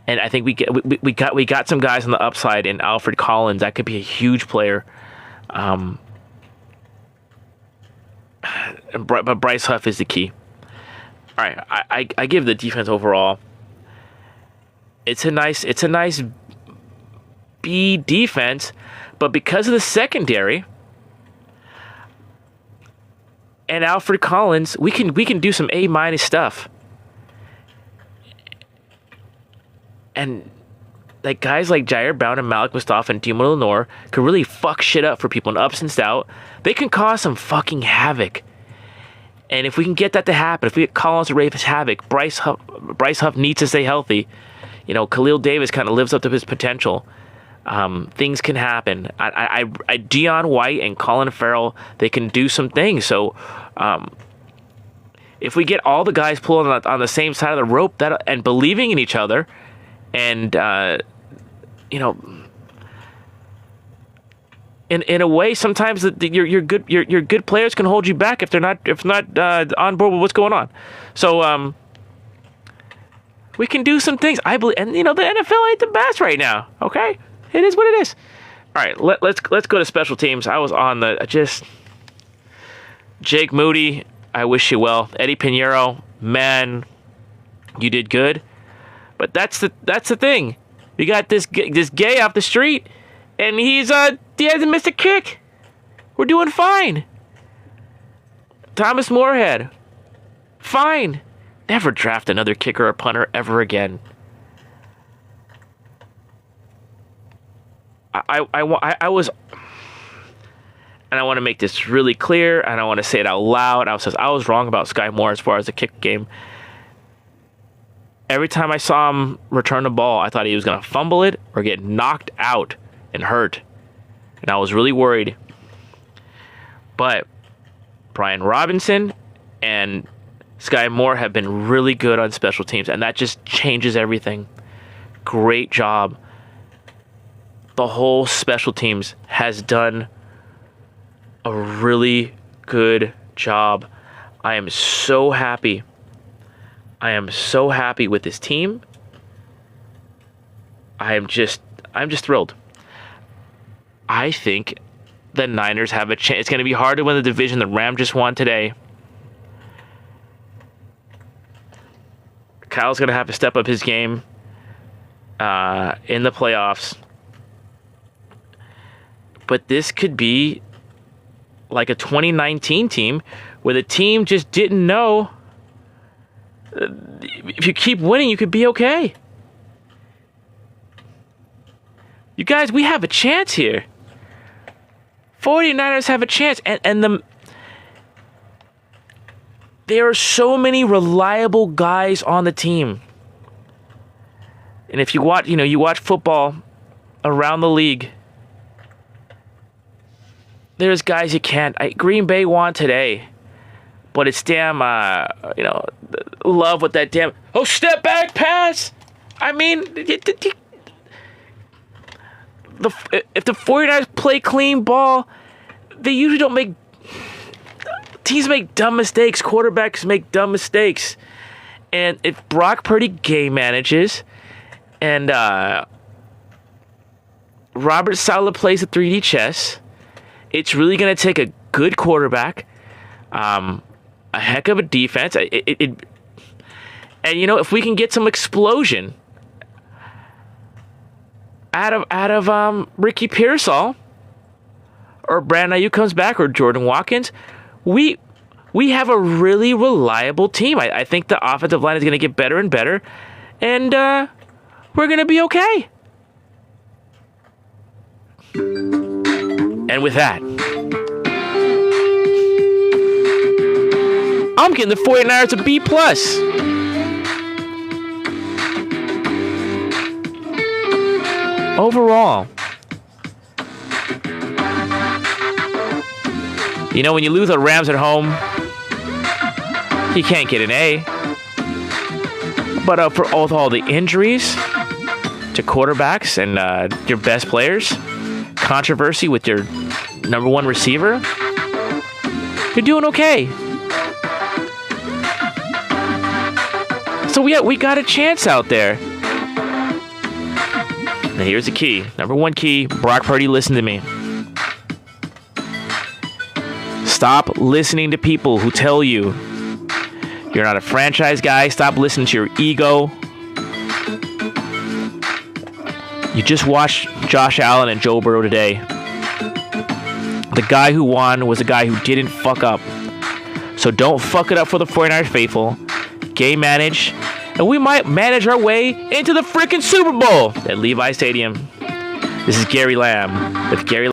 And I think we got some guys on the upside in Alfred Collins. That could be a huge player. But Bryce Huff is the key. All right, I give the defense overall. It's a nice B defense, but because of the secondary and Alfred Collins, we can do some A- stuff. And like guys like Jair Brown and Malik Mustafa and Timo Lenore could really fuck shit up for people in ups and stout. They can cause some fucking havoc. And if we can get that to happen, if we get Collins to raise havoc, Bryce Huff needs to stay healthy. You know, Khalil Davis kind of lives up to his potential. Things can happen. Deion White and Colin Farrell, they can do some things. So if we get all the guys pulling on the same side of the rope and believing in each other, and you know, in a way, sometimes your good players can hold you back if they're not on board with what's going on. So we can do some things. I believe, and you know, the NFL ain't the best right now. Okay, it is what it is. All right, let's go to special teams. I was on Jake Moody. I wish you well. Eddie Pinheiro, man, you did good. But that's the thing. You got this gay off the street, and he hasn't missed a kick. We're doing fine. Thomas Moorhead, fine. Never draft another kicker or punter ever again. I was, and I want to make this really clear, and I want to say it out loud. I was wrong about Sky Moore as far as the kick game. Every time I saw him return the ball, I thought he was going to fumble it or get knocked out and hurt. And I was really worried. But Brian Robinson and Sky Moore have been really good on special teams, and that just changes everything. Great job. The whole special teams has done a really good job. I am so happy. I am so happy with this team. I'm just thrilled. I think the Niners have a chance. It's going to be hard to win the division. The Rams just won today. Kyle's going to have to step up his game in the playoffs. But this could be like a 2019 team where the team just didn't know. If you keep winning, you could be okay. You guys, we have a chance here. 49ers have a chance. And there are so many reliable guys on the team. And if you watch football around the league, there's guys you can't. Green Bay won today. But it's damn, love with that damn, step back pass. I mean, if the 49ers play clean ball, they usually don't make, teams make dumb mistakes. Quarterbacks make dumb mistakes. And if Brock Purdy game manages and Robert Saleh plays the 3D chess, it's really going to take a good quarterback, a heck of a defense. And if we can get some explosion out of Ricky Pearsall, or Brandon Ayuk comes back, or Jordan Watkins, we have a really reliable team. I think the offensive line is going to get better and better, and we're going to be okay. And with that, I'm giving the 49ers a B+. Overall. When you lose the Rams at home, you can't get an A. But for all the injuries to quarterbacks and your best players, controversy with your number one receiver, you're doing okay. So we got a chance out there. And here's the key. Number one key. Brock Purdy, listen to me. Stop listening to people who tell you you're not a franchise guy. Stop listening to your ego. You just watched Josh Allen and Joe Burrow today. The guy who won was a guy who didn't fuck up. So don't fuck it up for the 49ers faithful. Game manage. And we might manage our way into the freaking Super Bowl at Levi Stadium. This is Gary Lamm with Gary